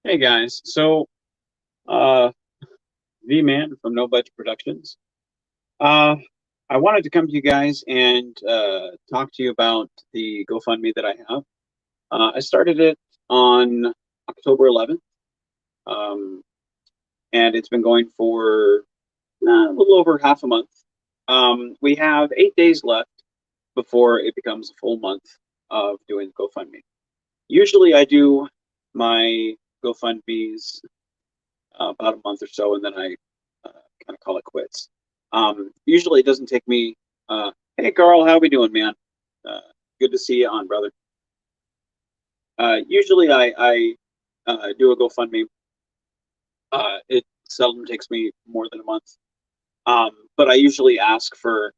Hey guys, uh, V Man from No Budget Productions. Uh, I wanted to come to you guys and talk to you about the GoFundMe that I have. I started it on October 11th, um, and it's been going for a little over half a month. We have 8 days left before it becomes a full month of doing GoFundMe. Usually, I do my GoFundMe's about a month or so, and then I kind of call it quits. Usually, it doesn't take me. Hey, Carl, how we doing, man? Uh, Good to see you on, brother. Usually, I do a GoFundMe. It seldom takes me more than a month, but I usually ask for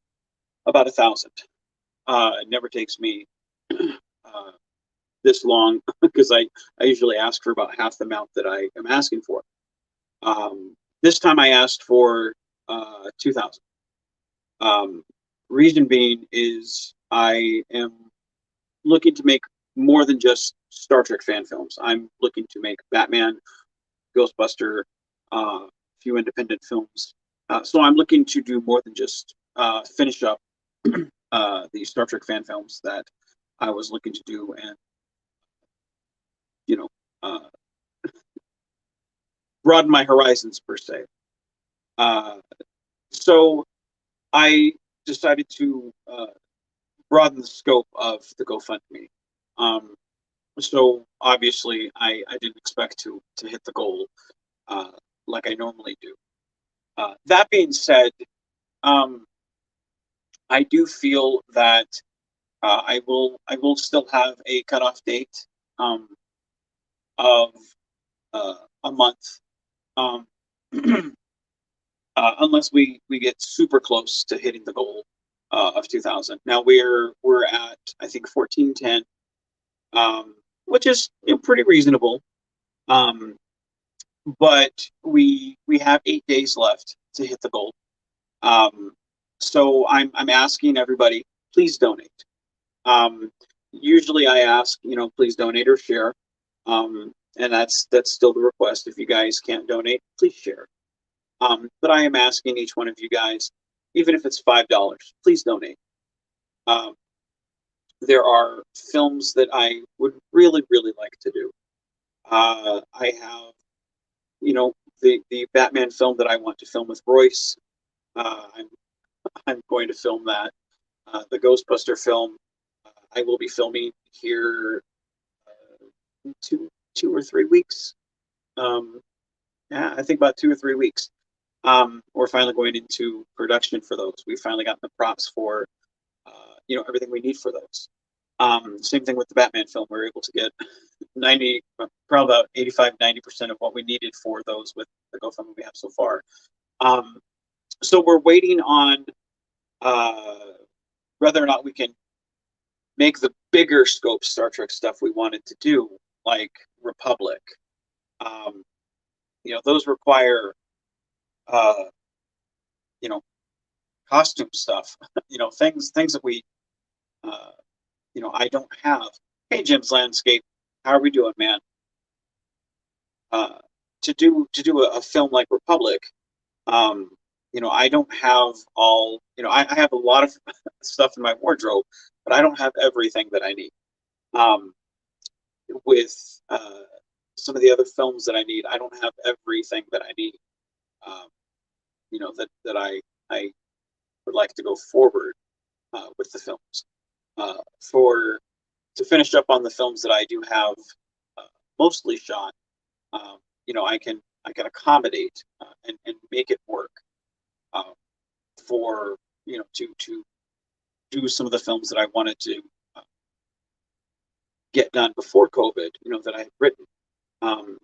about 1,000. It never takes me uh, this long because I usually ask for about half the amount that I am asking for. This time I asked for 2,000. Um, Reason being is I am looking to make more than just Star Trek fan films. I'm looking to make Batman, Ghostbuster, a few independent films. So I'm looking to do more than just finish up the Star Trek fan films that I was looking to do, and you know, uh, broaden my horizons per se. Uh, so I decided to broaden the scope of the GoFundMe. Um, so obviously, I didn't expect to hit the goal uh, like I normally do. That being said, um, I do feel that I will still have a cutoff date um, of a month, um, unless we get super close to hitting the goal of 2,000. Now we're at I think 1410, which is pretty reasonable. Um, but we have 8 days left to hit the goal. Um, so I'm asking everybody, please donate. Um, Usually I ask, please donate or share. And that's still the request. If you guys can't donate, please share. But I am asking each one of you guys, even if it's $5, please donate. Um, there are films that I would really, really like to do. I have, you know, the Batman film that I want to film with Royce. I'm going to film that. The Ghostbuster film, I will be filming here in two or 3 weeks. Um, yeah, I think about 2 or 3 weeks. We're finally going into production for those. We finally got the props for everything we need for those. Same thing with the Batman film. We were able to get 90, probably about 85, 90% of what we needed for those with the GoFundMe we have so far. Um, so we're waiting on uh, whether or not we can make the bigger scope Star Trek stuff we wanted to do, like Republic. Um, those require, uh, you know, costume stuff. Things that we, uh, I don't have. Hey, Jim's Landscape, how are we doing, man? Uh, to do a film like Republic, um, I don't have all. I have a lot of stuff in my wardrobe, but I don't have everything that I need. Um, with some of the other films that I need, I don't have everything that I need. Um, that I would like to go forward with the films. For to finish up on the films that I do have uh, mostly shot, um, I can accommodate and make it work uh, for to do some of the films that I wanted to uh, get done before COVID. That I had written.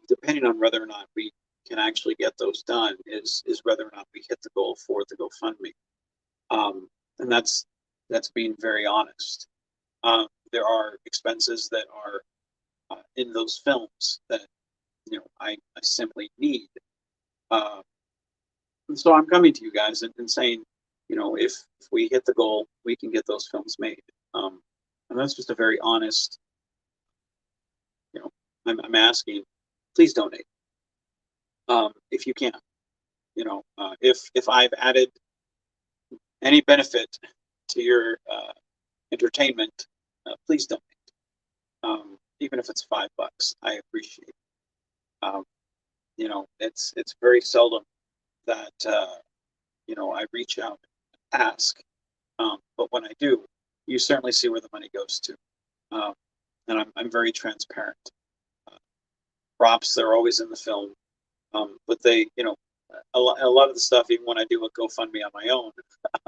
Depending on whether or not we can actually get those done is whether or not we hit the goal for the GoFundMe. And that's being very honest. There are expenses that are in those films that I simply need. Uh, and so I'm coming to you guys and saying, if we hit the goal, we can get those films made. And that's just a very honest, you know, I'm asking, please donate. If you can, if I've added any benefit to your entertainment, please donate. Even if it's $5, I appreciate it. It's very seldom that I reach out and ask, but when I do, you certainly see where the money goes to, and I'm very transparent. Props, they're always in the film, but they, a lot of the stuff, even when I do a GoFundMe on my own,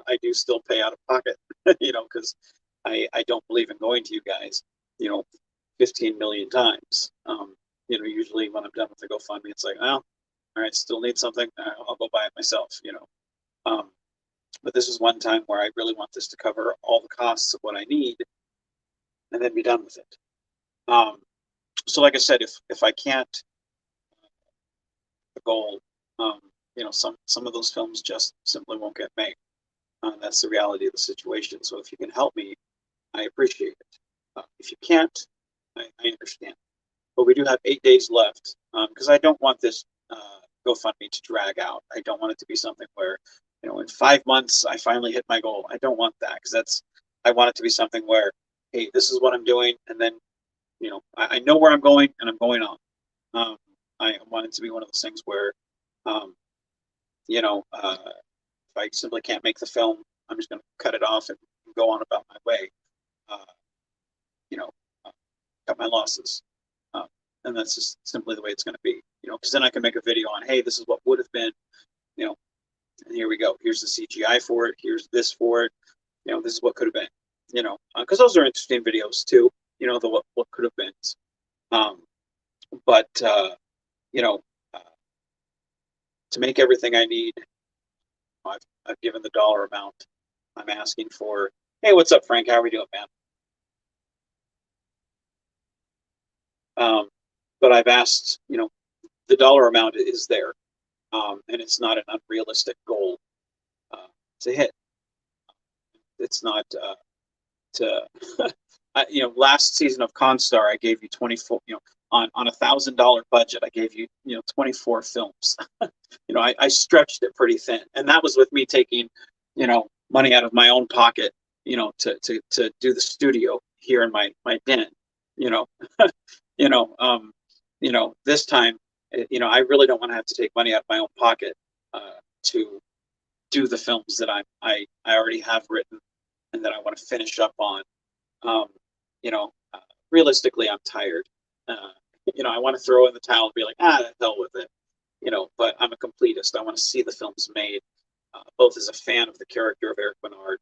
I do still pay out of pocket, because I don't believe in going to you guys, 15 million times. Usually when I'm done with the GoFundMe, it's like, well, all right, still need something. I'll go buy it myself, But this is one time where I really want this to cover all the costs of what I need and then be done with it. So like I said, if I can't the goal, some of those films just simply won't get made. That's the reality of the situation. So if you can help me, I appreciate it. If you can't, I understand. But we do have 8 days left, because I don't want this GoFundMe to drag out. I don't want it to be something where, in 5 months I finally hit my goal. I don't want that, because I want it to be something where, hey, this is what I'm doing, and then, I know where I'm going and I'm going on. I want it to be one of those things where, if I simply can't make the film, I'm just going to cut it off and go on about my way. Cut my losses. And that's just simply the way it's going to be, because then I can make a video on, hey, this is what would have been, and here we go. Here's the CGI for it. Here's this for it. This is what could have been, because those are interesting videos too, the what could have been. But, to make everything I need, I've given the dollar amount I'm asking for. Hey, what's up, Frank? How are we doing, man? But I've asked, the dollar amount is there, and it's not an unrealistic goal to hit. It's not to, last season of Constar, I gave you 24, on $1,000 budget, I gave you, 24 films. I stretched it pretty thin, and that was with me taking, money out of my own pocket, to do the studio here in my den, this time, I really don't want to have to take money out of my own pocket to do the films that I already have written and that I want to finish up on. Realistically, I'm tired. I want to throw in the towel and be like, the hell with it. But I'm a completist. I want to see the films made, both as a fan of the character of Eric Bernard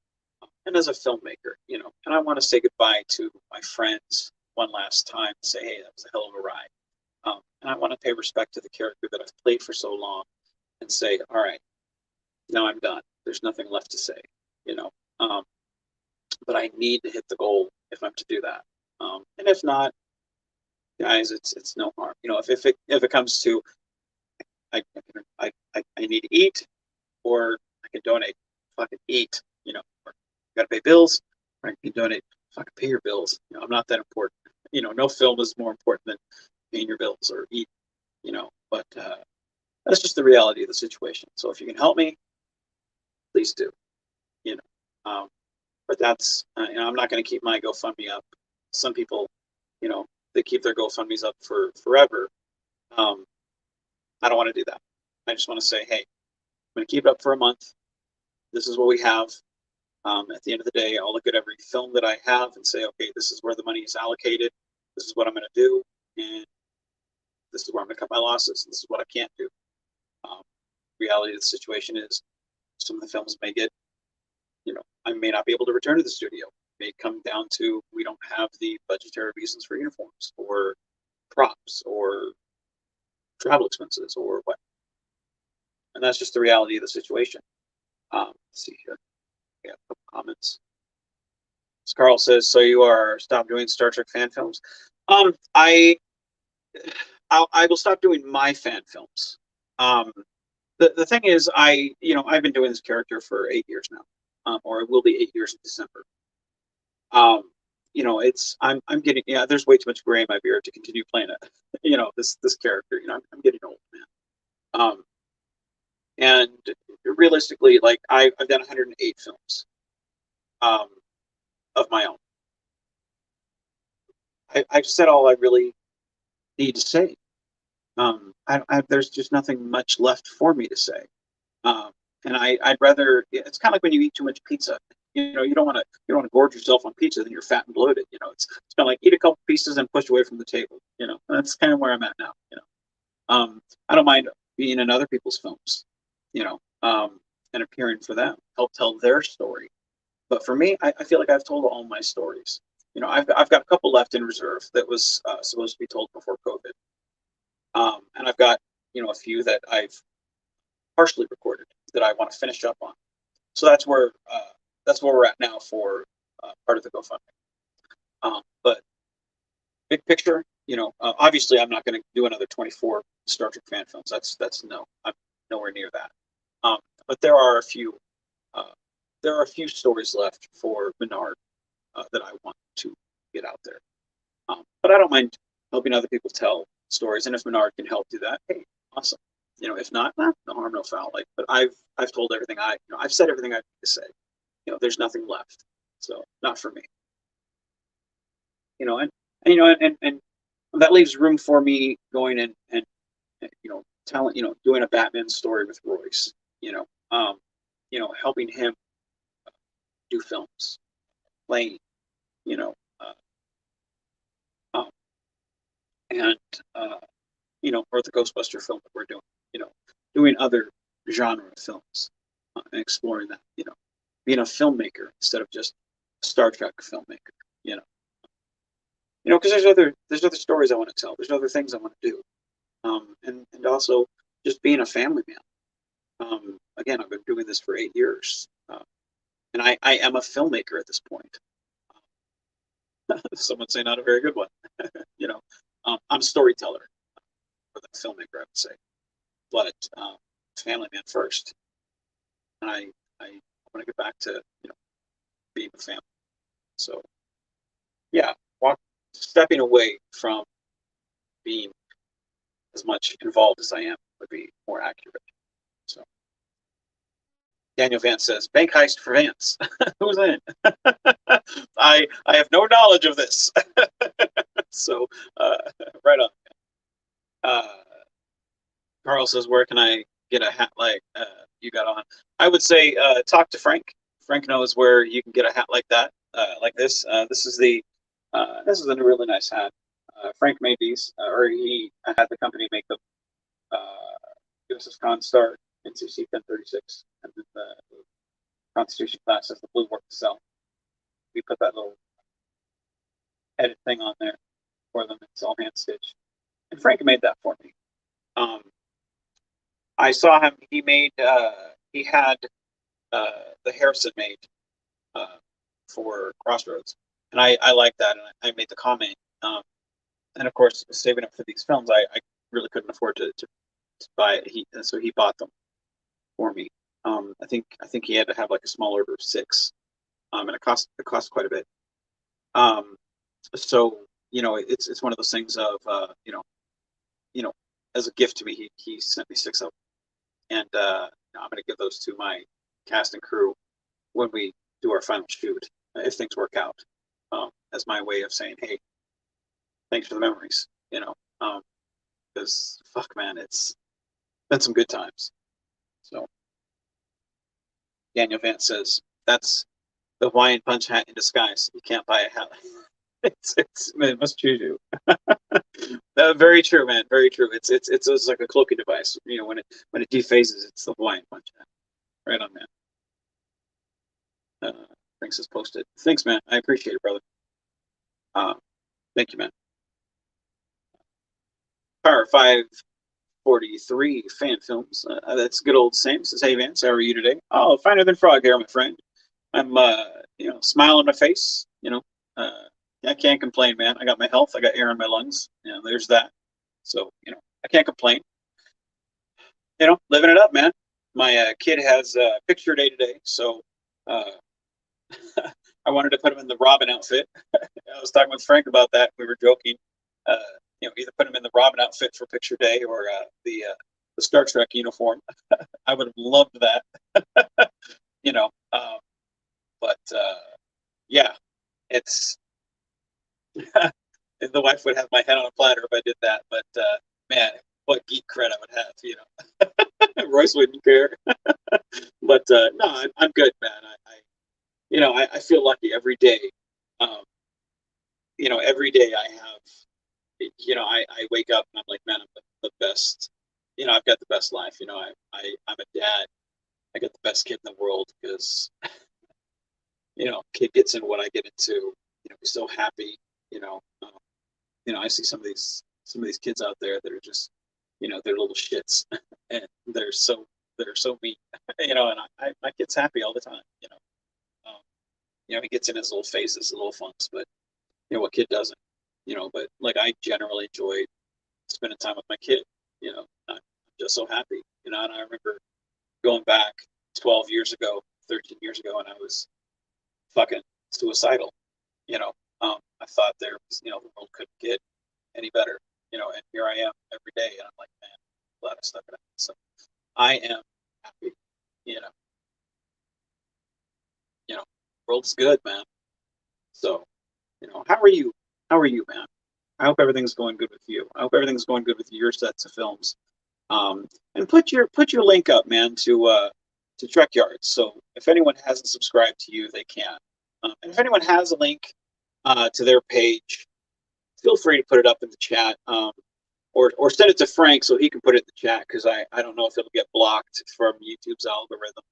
and as a filmmaker, and I want to say goodbye to my friends one last time and say, hey, that was a hell of a ride. And I want to pay respect to the character that I've played for so long and say, all right, now I'm done. There's nothing left to say, but I need to hit the goal if I'm to do that. And if not, guys, it's no harm. If it comes to, I need to eat, or I can donate. Fucking eat, or gotta pay bills, or I can donate. Fucking pay your bills. I'm not that important. No film is more important than paying your bills or eat. But that's just the reality of the situation. So if you can help me, please do. But that's I'm not going to keep my GoFundMe up. Some people, they keep their GoFundMes up for forever. I don't want to do that. I just want to say, hey, I'm going to keep it up for a month. This is what we have. At the end of the day, I'll look at every film that I have and say, okay, this is where the money is allocated. This is what I'm going to do, and this is where I'm going to cut my losses. This is what I can't do. Reality of the situation is, some of the films may get, I may not be able to return to the studio. It may come down to, we don't have the budgetary reasons for uniforms or props or travel expenses or what. And that's just the reality of the situation. Let's see here. We have a couple comments. As Carl says, so you are stop doing Star Trek fan films. I will stop doing my fan films. The thing is, I've been doing this character for 8 years now, or it will be 8 years in December. I'm getting, yeah, there's way too much gray in my beard to continue playing it. This character, I'm getting old, man. And realistically, like I've done 108 films um, of my own. I've said all I really need to say. There's just nothing much left for me to say. Um, and I'd rather. It's kind of like when you eat too much pizza. You don't want to gorge yourself on pizza, then you're fat and bloated. It's kind of like eat a couple pieces and push away from the table. That's kind of where I'm at now. I don't mind being in other people's films. And appearing for them, help tell their story. But for me, I feel like I've told all my stories. I've got a couple left in reserve that was supposed to be told before COVID. And I've got, a few that I've partially recorded that I want to finish up on. So that's where we're at now for part of the GoFundMe. But big picture, obviously I'm not going to do another 24 Star Trek fan films. No, I'm nowhere near that. But there are a few stories left for Menard that I want to get out there. But I don't mind helping other people tell stories, and if Menard can help do that, hey, awesome. If not, no harm, no foul. But I've told everything I've said everything I need to say. There's nothing left, so not for me. And that leaves room for me going and talent, doing a Batman story with Royce. Helping him do films, playing, you know, uh, um, and or the Ghostbuster film that we're doing, doing other genre films and exploring that, being a filmmaker instead of just a Star Trek filmmaker, because there's other stories I want to tell, there's other things I want to do, and also just being a family man. Again, I've been doing this for 8 years, and I am a filmmaker at this point. Some would say not a very good one. you know, I'm a storyteller, or the filmmaker, I would say, but family man first. And I want to get back to being a family. So yeah, stepping away from being as much involved as I am would be more accurate. So Daniel Vance says, "Bank heist for Vance." Who's in? I have no knowledge of this. So right on. Uh, Carl says, "Where can I get a hat like you got on?" I would say talk to Frank. Frank knows where you can get a hat like that, like this. This is a really nice hat. Frank made these, or he had the company make them. USS Constar, NCC 1036, and then the Constitution class has the blue work to sell. We put that little edit thing on there for them. It's all hand stitched, and Frank made that for me. I saw him. He had the Harrison made for Crossroads, and I like that, and I made the comment. And of course, saving up for these films, I really couldn't afford to buy it. So he bought them for me. I think he had to have like a small order of 6, and it cost quite a bit. So it's one of those things of as a gift to me, he sent me 6 of them, and I'm going to give those to my cast and crew when we do our final shoot, if things work out, as my way of saying, hey, thanks for the memories, because fuck, man, it's been some good times. So Daniel Vance says that's the Hawaiian punch hat in disguise. You can't buy a hat. It must choose you. Very true, man. Very true. It's like a cloaking device. When it dephases, it's the Hawaiian punch hat. Right on, man. Thanks as posted. Thanks, man. I appreciate it, brother. Thank you, man. Power 543 fan films. That's good old Sam. Says, hey, Vance, how are you today? Oh, finer than frog here, my friend. I'm, smile on my face. I can't complain, man. I got my health. I got air in my lungs. There's that. So, I can't complain. Living it up, man. My kid has picture day today, so I wanted to put him in the Robin outfit. I was talking with Frank about that. We were joking. Uh, either put him in the Robin outfit for picture day or the Star Trek uniform. I would have loved that. you know, um, but yeah, it's the wife would have my head on a platter if I did that. But man, what geek cred I would have. Royce wouldn't care. But no, I'm good, man. I feel lucky every day. Um, every day I have, I wake up and I'm like, man, I'm the best. I've got the best life. I'm a dad. I got the best kid in the world because, kid gets into what I get into. He's so happy. I see some of these kids out there that are just, they're little shits, and they're so mean. And my kid's happy all the time. Um, he gets in his little faces, little funks, but what kid doesn't? But like I generally enjoy spending time with my kid. I'm just so happy. And I remember going back 12 years ago, 13 years ago, and I was fucking suicidal. I thought the world couldn't get any better. And here I am every day, and I'm like, man, I'm glad I stuck it out. So I am happy. You know, world's good, man. So, how are you? How are you, man? I hope everything's going good with you. I hope everything's going good with your sets of films. And put your link up, man, to Trek Yards. So if anyone hasn't subscribed to you, they can. And if anyone has a link to their page, feel free to put it up in the chat, or send it to Frank so he can put it in the chat, because I don't know if it'll get blocked from YouTube's algorithm.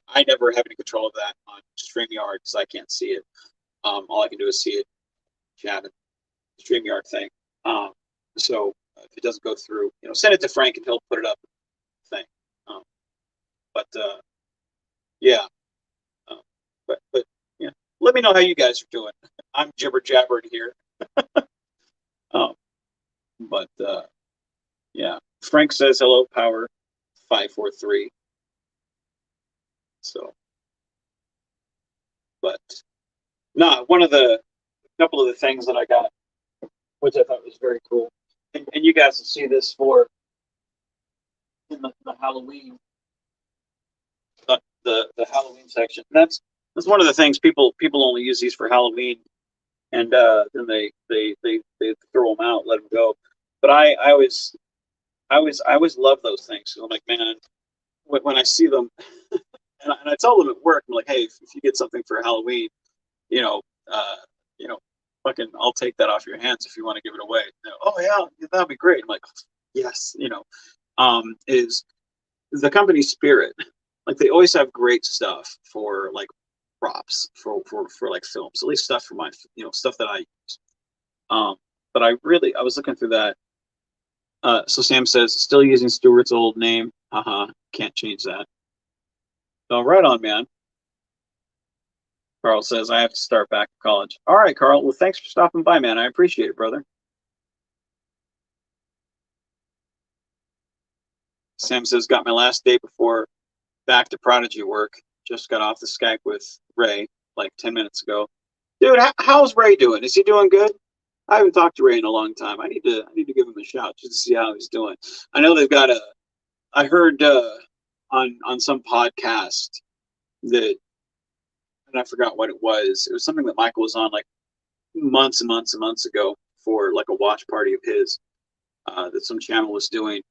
I never have any control of that on StreamYard because I can't see it. All I can do is see it, chat, and StreamYard thing. So if it doesn't go through, send it to Frank and he'll put it up thing. But yeah, but yeah, let me know how you guys are doing. I'm jibber jabbered here. But yeah, Frank says hello, Power 543. So, but one of the couple of the things that I got, which I thought was very cool, and you guys will see this in the Halloween, the Halloween section. That's one of the things people only use these for Halloween, and then they throw them out, let them go. But I always love those things. So I'm like, man, when I see them, and I tell them at work, I'm like, hey, if you get something for Halloween, you know, uh, fucking, I'll take that off your hands if you want to give it away. Oh yeah, that'd be great. I'm like, yes, is the company Spirit. Like they always have great stuff for like props for like films, at least stuff for my, stuff that I use. But I was looking through that. So Sam says, still using Stewart's old name. Can't change that. So right on, man. Carl says, I have to start back at college. All right, Carl. Well, thanks for stopping by, man. I appreciate it, brother. Sam says, got my last day before back to Prodigy work. Just got off the Skype with Ray like 10 minutes ago. Dude, how's Ray doing? Is he doing good? I haven't talked to Ray in a long time. I need to give him a shout just to see how he's doing. I know they've got I heard on some podcast that, and I forgot what it was. It was something that Michael was on like months and months and months ago for like a watch party of his that some channel was doing.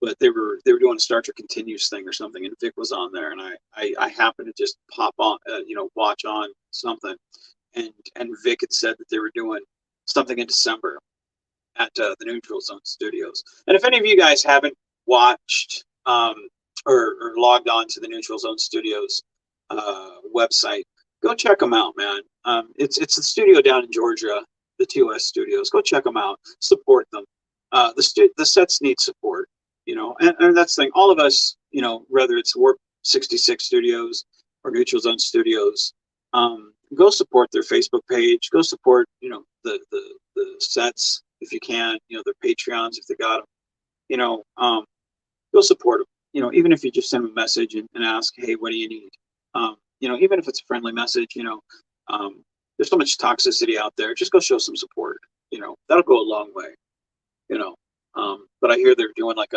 But they were doing a Star Trek Continues thing or something, and Vic was on there, and I happened to just pop on, watch on something, and Vic had said that they were doing something in December at the Neutral Zone Studios. And if any of you guys haven't watched or logged on to the Neutral Zone Studios website, go check them out, man. It's the studio down in Georgia, the TOS Studios. Go check them out. Support them. The sets need support. And that's the thing. All of us, whether it's Warp 66 Studios or Neutral Zone Studios, go support their Facebook page. Go support, the sets if you can. Their Patreons if they got them. Go support them. Even if you just send them a message and ask, hey, what do you need? Even if it's a friendly message, There's so much toxicity out there. Just go show some support. You know, that'll go a long way. You know, but I hear they're doing like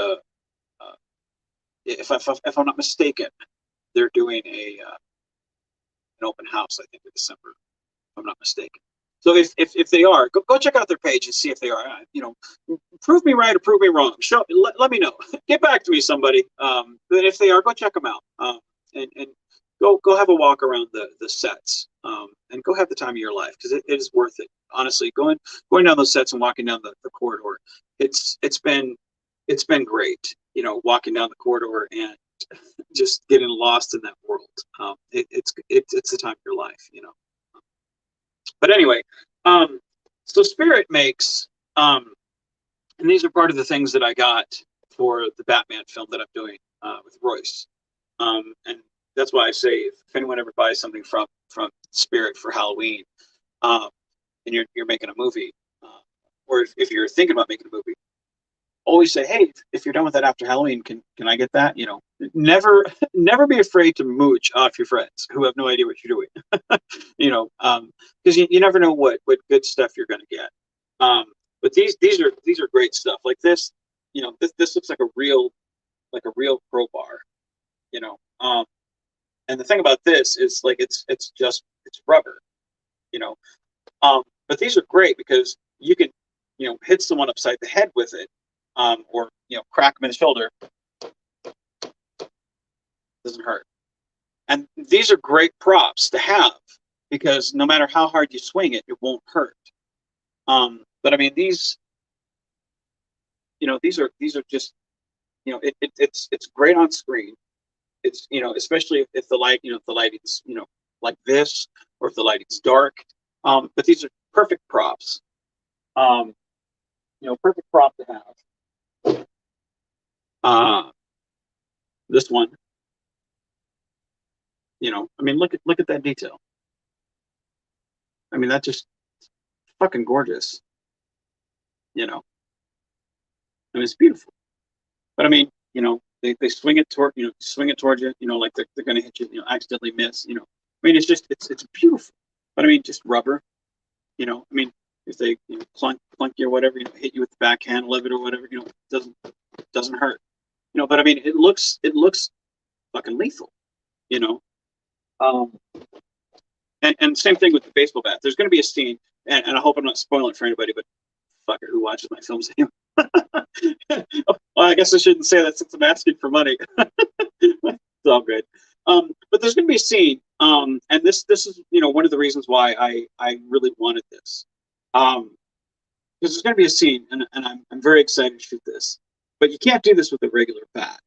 if I'm not mistaken, they're doing an open house. I think in December, if I'm not mistaken. So if they are, go check out their page and see if they are. You know, prove me right or prove me wrong. Let me know. Get back to me, somebody. But if they are, go check them out. And go have a walk around the sets. And go have the time of your life, because it is worth it. Honestly, going down those sets and walking down the corridor, it's been great. You know, walking down the corridor and just getting lost in that world. It's the time of your life. You know. But anyway, so Spirit makes, and these are part of the things that I got for the Batman film that I'm doing with Royce. And that's why I say if anyone ever buys something from Spirit for Halloween, and you're making a movie, or if you're thinking about making a movie, always say, hey, if you're done with that after Halloween, can I get that? You know, never be afraid to mooch off your friends who have no idea what you're doing. You know, because you never know what good stuff you're going to get. But these are great stuff. Like this, you know, this looks like a real crowbar. You know, and the thing about this is like it's rubber. You know, but these are great because you can, you know, hit someone upside the head with it. Or, you know, crack them in the shoulder. Doesn't hurt. And these are great props to have because no matter how hard you swing it, it won't hurt. But I mean, these, you know, these are just, you know, it's great on screen. It's, you know, especially if the light, you know, if the lighting's, you know, like this, or if the lighting's dark. But these are perfect props. You know, perfect prop to have. This one, you know, I mean, look at that detail. I mean, that's just fucking gorgeous. You know, and it's beautiful. But I mean, you know, they swing it toward, you know, towards you, you know, like they're gonna hit you, you know, accidentally miss, you know. I mean, it's just it's beautiful. But I mean, just rubber, you know. I mean, if they, you know, clunk you or whatever, you know, hit you with the backhand, leave it or whatever, you know, it doesn't hurt. You know, but I mean, it looks fucking lethal, you know. And same thing with the baseball bat. There's going to be a scene, and I hope I'm not spoiling it for anybody, but fucker who watches my films anyway. Well, I guess I shouldn't say that since I'm asking for money. It's all good. But there's going to be a scene, and this is, you know, one of the reasons why I really wanted this, because there's going to be a scene, and I'm very excited to shoot this, but you can't do this with a regular bat.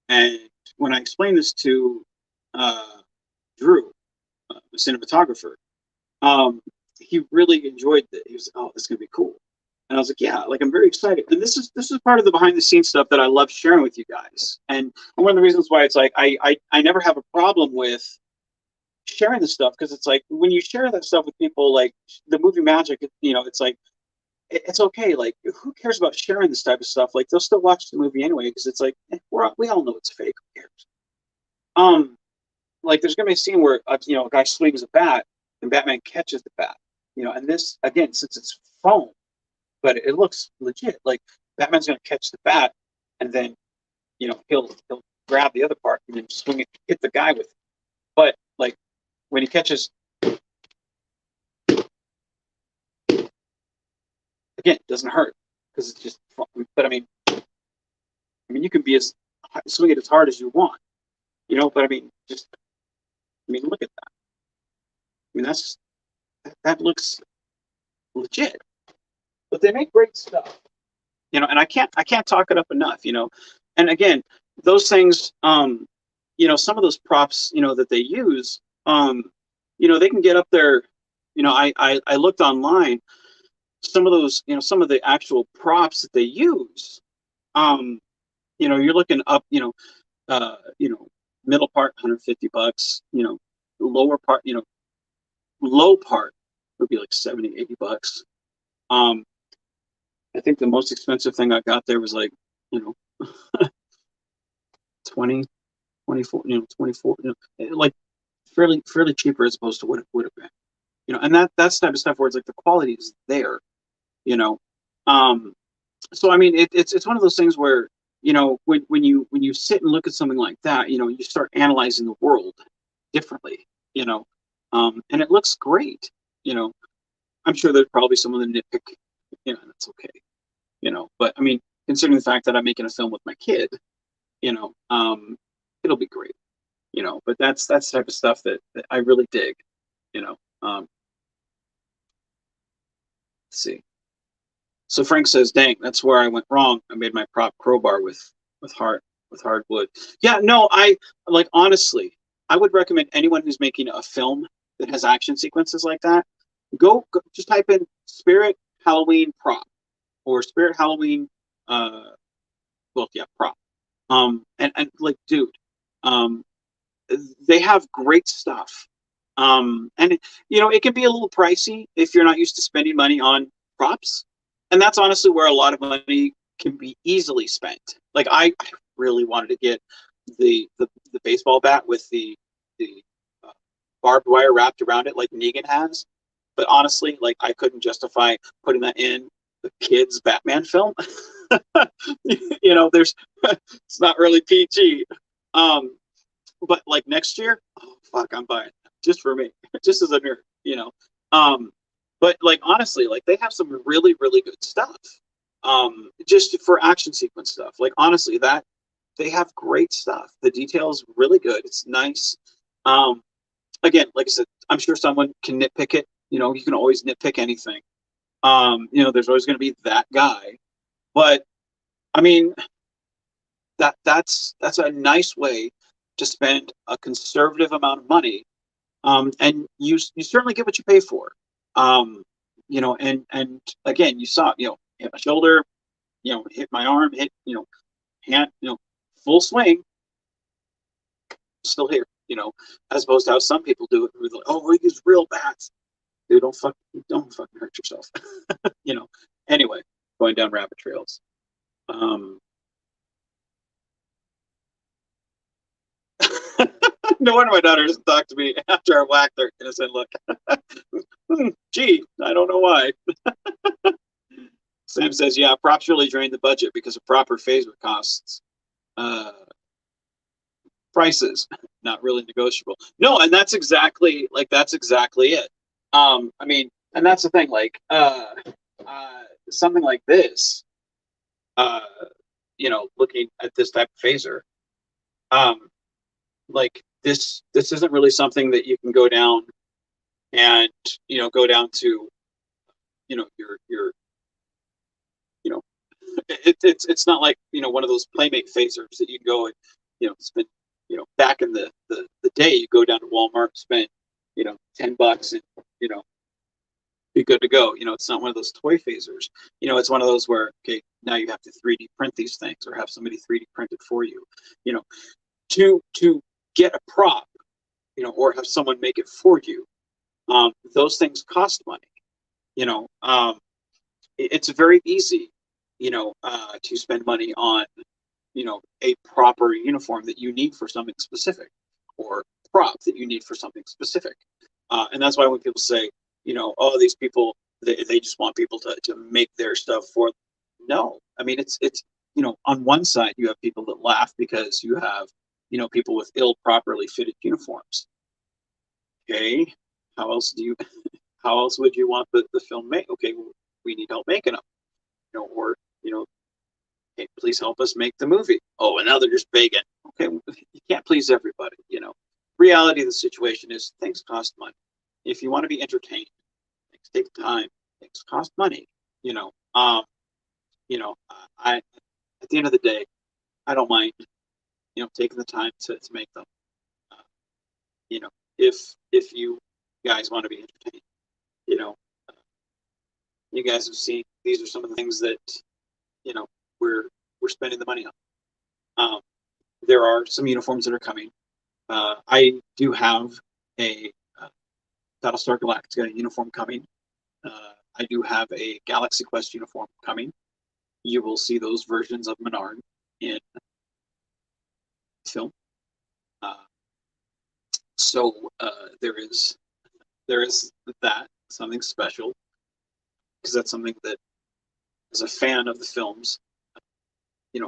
And when I explained this to Drew, the cinematographer, he really enjoyed it. He was like, "Oh, this is gonna be cool," and I was like, "Yeah, like I'm very excited." And this is part of the behind the scenes stuff that I love sharing with you guys. And one of the reasons why it's like I never have a problem with sharing this stuff, because it's like when you share that stuff with people, like the movie magic, you know, it's like it's okay. Like, who cares about sharing this type of stuff? Like, they'll still watch the movie anyway, because it's like we all know it's fake. Who cares? Like there's gonna be a scene where you know, a guy swings a bat and Batman catches the bat. You know, and this again, since it's foam, but it looks legit. Like Batman's gonna catch the bat, and then, you know, he'll grab the other part and then swing it, hit the guy with it. But like when he catches, again, it doesn't hurt because it's just. But I mean, you can be swing it as hard as you want, you know. But I mean, look at that. I mean, that looks legit. But they make great stuff, you know. And I can't talk it up enough, you know. And again, those things, you know, some of those props, you know, that they use, you know, they can get up there. You know, I looked online. Some of those, you know, some of the actual props that they use, you know, you're looking up, you know, middle part, $150, you know, lower part, you know, low part would be like $70-$80. I think the most expensive thing I got there was like, you know, 20, 24, you know, 24, you know, like fairly cheaper as opposed to what it would have been. and that's the type of stuff where it's like the quality is there, you know. Um, so I mean, it's one of those things where when you sit and look at something like that, you start analyzing the world differently, you know, and it looks great, you know. I'm sure there's probably someone that nitpick, that's okay, but I mean, considering the fact that I'm making a film with my kid, you know, it'll be great, but that's the type of stuff that I really dig, you know. Let's see. So Frank says, "Dang, that's where I went wrong. I made my prop crowbar with hard with hardwood." Yeah, no, I like honestly, I would recommend anyone who's making a film that has action sequences like that, go just type in Spirit Halloween prop or Spirit Halloween uh well, yeah, prop. And like, dude, um they have great stuff. And it can be a little pricey if you're not used to spending money on props. And that's honestly where a lot of money can be easily spent. Like I really wanted to get the baseball bat with the uh, barbed wire wrapped around it like Negan has. But honestly, like I couldn't justify putting that in the kids Batman film. There's it's not really PG. Um, but like next year, oh fuck, I'm buying it just for me, just as a nerd, Um, but like honestly, like they have some really, really good stuff. Just for action sequence stuff. Like honestly, that they have great stuff. The details really good. It's nice. Um, Again, like I said, I'm sure someone can nitpick it. You can always nitpick anything. There's always going to be that guy. But I mean, that's a nice way to spend a conservative amount of money, and you certainly get what you pay for. And again, you saw, hit my shoulder, hit my arm, hit, hand, full swing, still here, as opposed to how some people do it. Who are like, oh, we use real bats. Dude, don't fucking hurt yourself. you know. Anyway, going down rabbit trails. Um, no wonder my daughter doesn't talk to me after I whacked her and I said, look, gee, I don't know why. Sam says, yeah, props really drain the budget because a proper phaser costs uh, prices, not really negotiable. No, and that's exactly it. I mean, and that's the thing, like something like this, uh, looking at this type of phaser, um, like this isn't really something that you can go down and go down to your you know it's not like one of those playmate phasers that you go and spend back in the day you go down to Walmart, spend $10 and be good to go. It's not one of those toy phasers. It's one of those where, okay, now you have to 3D print these things or have somebody 3D print it for you. you know to get a prop, or have someone make it for you. Those things cost money. you know um it's very easy to spend money on a proper uniform that you need for something specific, or prop that you need for something specific. And that's why when people say, oh, these people, they just want people to make their stuff for them. No, I mean, it's on one side you have people that laugh because you have people with ill properly fitted uniforms. Okay, how else do you how else would you want the film made? Okay, well, we need help making them, or hey, please help us make the movie. Oh, and now they're just begging. Okay, you can't please everybody. Reality of the situation is things cost money. If you want to be entertained, things take time. Things cost money. You know, um, I at the end of the day, I don't mind taking the time to make them. Uh, you know, if you guys want to be entertained, you know, uh, you guys have seen these are some of the things that you know we're we're spending the money on. Um, there are some uniforms that are coming. I do have a Battlestar Galactica uniform coming. I do have a Galaxy Quest uniform coming. You will see those versions of Menard in film. Uh, so there is there is that something special, because that's something that, as a fan of the films,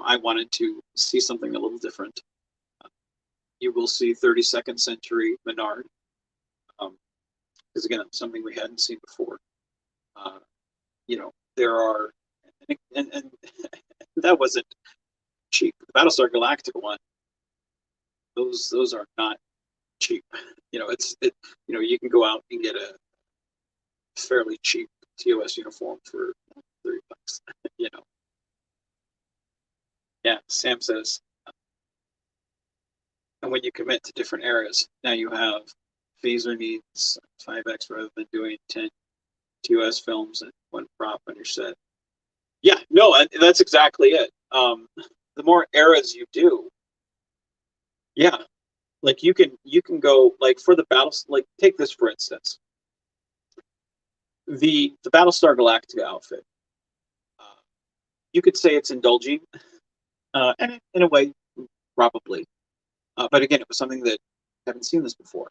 I wanted to see something a little different. You will see 32nd Century Menard, because again, it's something we hadn't seen before. Uh, there are, and that wasn't cheap. The Battlestar Galactica one, those are not cheap. You can go out and get a fairly cheap TOS uniform for $30. you know. Yeah, Sam says, and when you commit to different eras, now you have phaser needs 5X rather than doing 10 TOS films and one prop on your set. Yeah, no, that's exactly it. The more eras you do, yeah, like you can go, like, for the battles, like, take this for instance, the Battlestar Galactica outfit. Uh, you could say it's indulging, and in a way, probably. But again, it was something that I haven't seen this before.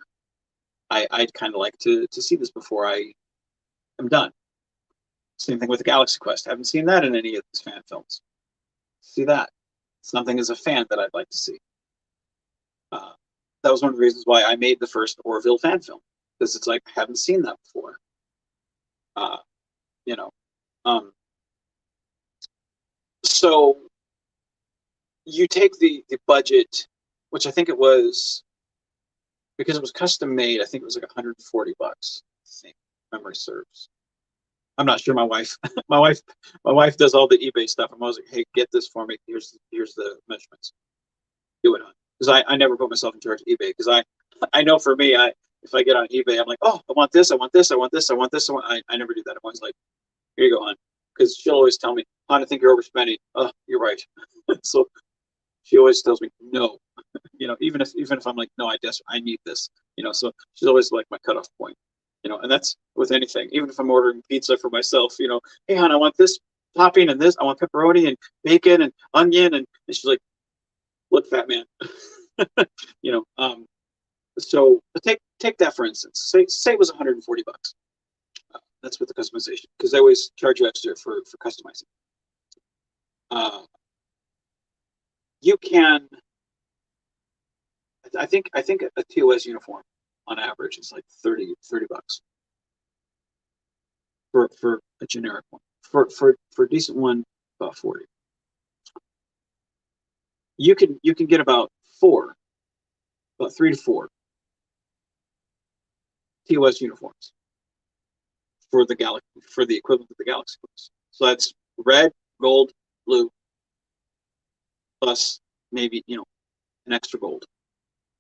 I'd kind of like to see this before I am done. Same thing with the Galaxy Quest. I haven't seen that in any of these fan films. See that. Something as a fan that I'd like to see. That was one of the reasons why I made the first Orville fan film, because it's like, I haven't seen that before. Uh, you know, um, so you take the budget, which I think it was, because it was custom made, I think it was like $140. I think memory serves. I'm not sure. My wife, my wife does all the eBay stuff. I'm always like, hey, get this for me. Here's the measurements. Do it on, because I never put myself in charge of eBay, because I know for me, if I get on eBay, I'm like, oh, I want this, I want this, I want this, I want this. I never do that. I'm always like, here you go, hon, because she'll always tell me, hon, I think you're overspending. Oh, you're right. So she always tells me no. Even if I'm like, no, I need this. So she's always like my cutoff point. And that's with anything. Even if I'm ordering pizza for myself, hey, hon, I want this topping and this. I want pepperoni and bacon and onion, and she's like, look, fat man. you know. So take that for instance. Say it was $140. That's with the customization, because they always charge you extra for customizing. You can. I think a TOS uniform on average is like $30 for a generic one. For a decent one, about 40. You can get about 3 to 4 TOS uniforms for the equivalent of the Galaxy Quest. So that's red, gold, blue, plus maybe an extra gold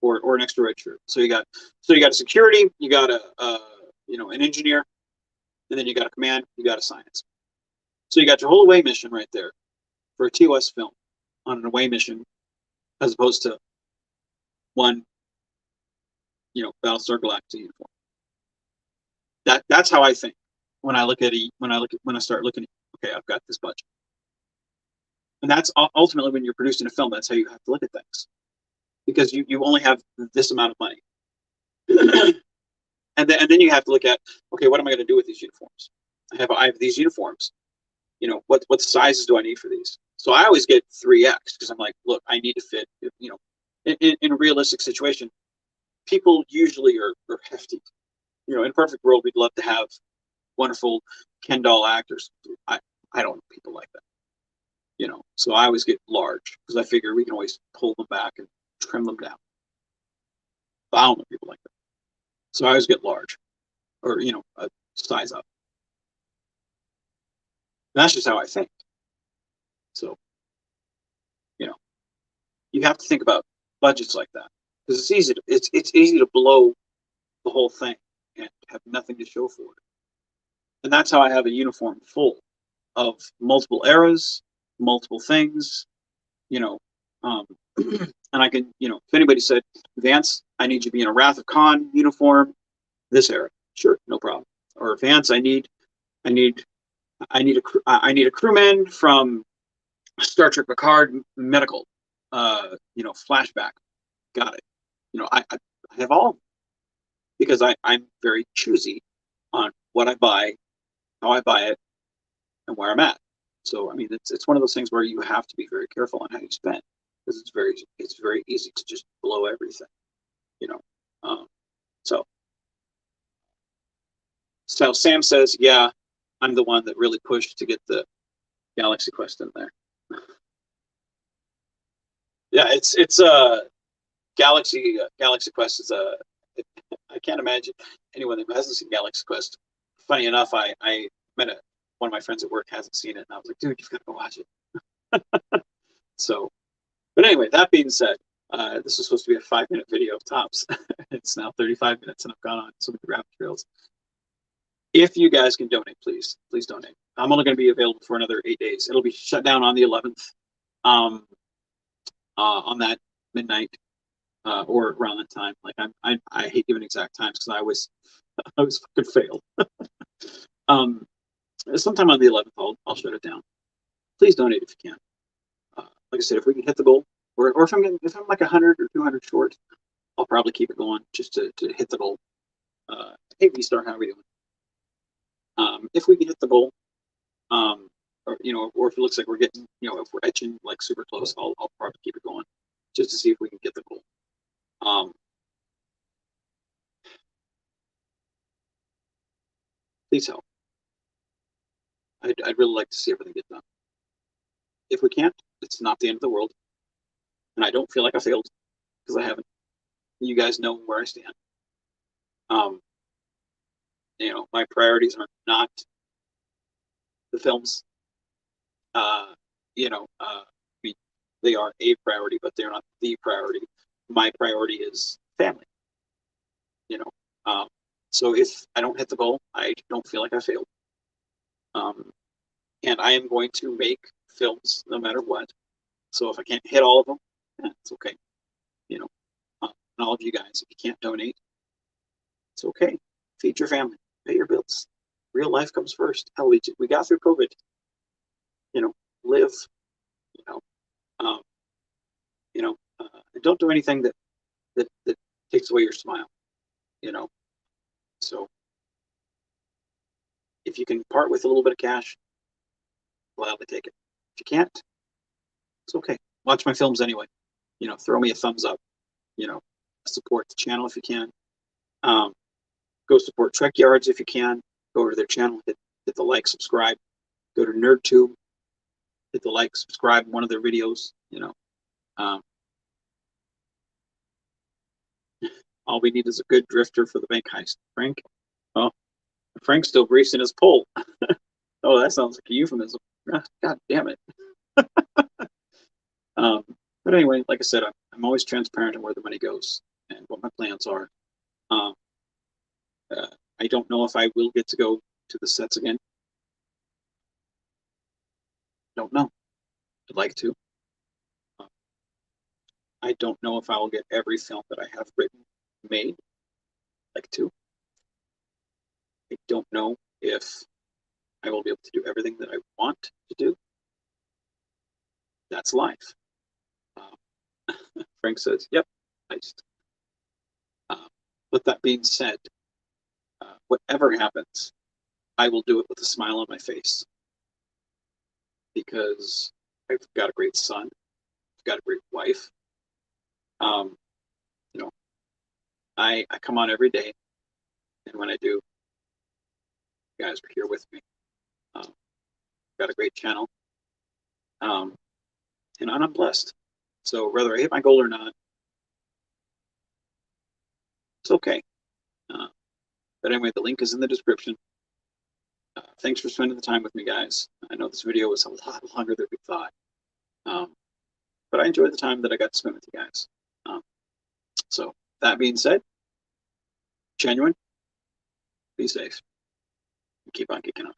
or an extra red shirt. So you got a security, you got an engineer, and then you got a command, you got a science. So you got your whole away mission right there for a TOS film on an away mission, as opposed to one, Battlestar Galactica uniform. That's how I think when I start looking at, okay, I've got this budget. And that's ultimately, when you're producing a film, that's how you have to look at things, because you only have this amount of money. and then you have to look at, okay, what am I going to do with these uniforms? I have these uniforms. What sizes do I need for these? So I always get 3X, because I'm like, look, I need to fit. In a realistic situation, people usually are hefty. In a perfect world, we'd love to have wonderful Ken doll actors. I don't know people like that. So I always get large, because I figure we can always pull them back and trim them down. But I don't know people like that. So I always get large, or a size up. And that's just how I think. So, you have to think about budgets like that, because it's easy to blow the whole thing and have nothing to show for it. And that's how I have a uniform full of multiple eras, multiple things, and I can, if anybody said, Vance, I need you to be in a Wrath of Khan uniform, this era, sure, no problem. Or Vance, I need a crewman from Star Trek Picard medical, flashback. Got it. I have all of them, because I'm very choosy on what I buy, how I buy it, and where I'm at. So I mean, it's one of those things where you have to be very careful on how you spend, because it's very easy to just blow everything, you know. So Sam says, yeah, I'm the one that really pushed to get the Galaxy Quest in there. Yeah, it's Galaxy Quest is I can't imagine anyone that hasn't seen Galaxy Quest. Funny enough, I met one of my friends at work hasn't seen it, and I was like, dude, you've got to go watch it. So, but anyway, that being said, this was supposed to be a 5-minute video tops. It's now 35 minutes, and I've gone on so many rabbit trails. If you guys can donate, please donate. I'm only going to be available for another 8 days. It'll be shut down on the 11th, on that midnight, or around that time. Like I hate giving exact times because I always fucking fail. Sometime on the 11th, I'll shut it down. Please donate if you can. Like I said, if we can hit the goal, or if I'm like 100 or 200 short, I'll probably keep it going just to hit the goal. Hey, V-Star, how are we doing? If we can hit the goal, or if it looks like we're getting, if we're etching like super close, I'll probably keep it going just to see if we can get the goal. Please help. I'd really like to see everything get done. If we can't, it's not the end of the world, and I don't feel like I failed because I haven't. You guys know where I stand. My priorities are not the films. They are a priority, but they're not the priority. My priority is family. So if I don't hit the goal, I don't feel like I failed. And I am going to make films no matter what. So if I can't hit all of them, it's okay. And all of you guys, if you can't donate, it's okay. Feed your family, pay your bills. Real life comes first. Hell, we got through COVID. Live. Don't do anything that takes away your smile. So if you can part with a little bit of cash, gladly take it. If you can't, it's okay. Watch my films anyway. Throw me a thumbs up. Support the channel if you can. Go support Trek Yards if you can. Go over to their channel, hit the like, subscribe. Go to NerdTube, hit the like, subscribe, one of their videos. All we need is a good drifter for the bank heist. Frank? Oh, Frank's still greasing his pole. Oh, that sounds like a euphemism. God damn it. But anyway, like I said, I'm always transparent on where the money goes and what my plans are. I don't know if I will get to go to the sets again. Don't know. I'd like to. I don't know if I will get every film that I have written made. I'd like to. I don't know if I will be able to do everything that I want to do. That's life. Frank says, yep, heist. With that being said, whatever happens, I will do it with a smile on my face. Because I've got a great son. I've got a great wife. I come on every day. And when I do, you guys are here with me. Got a great channel. And I'm blessed. So whether I hit my goal or not, it's okay. But anyway, the link is in the description. Thanks for spending the time with me, guys. I know this video was a lot longer than we thought. But I enjoyed the time that I got to spend with you guys. So that being said, genuine, be safe, and keep on kicking on.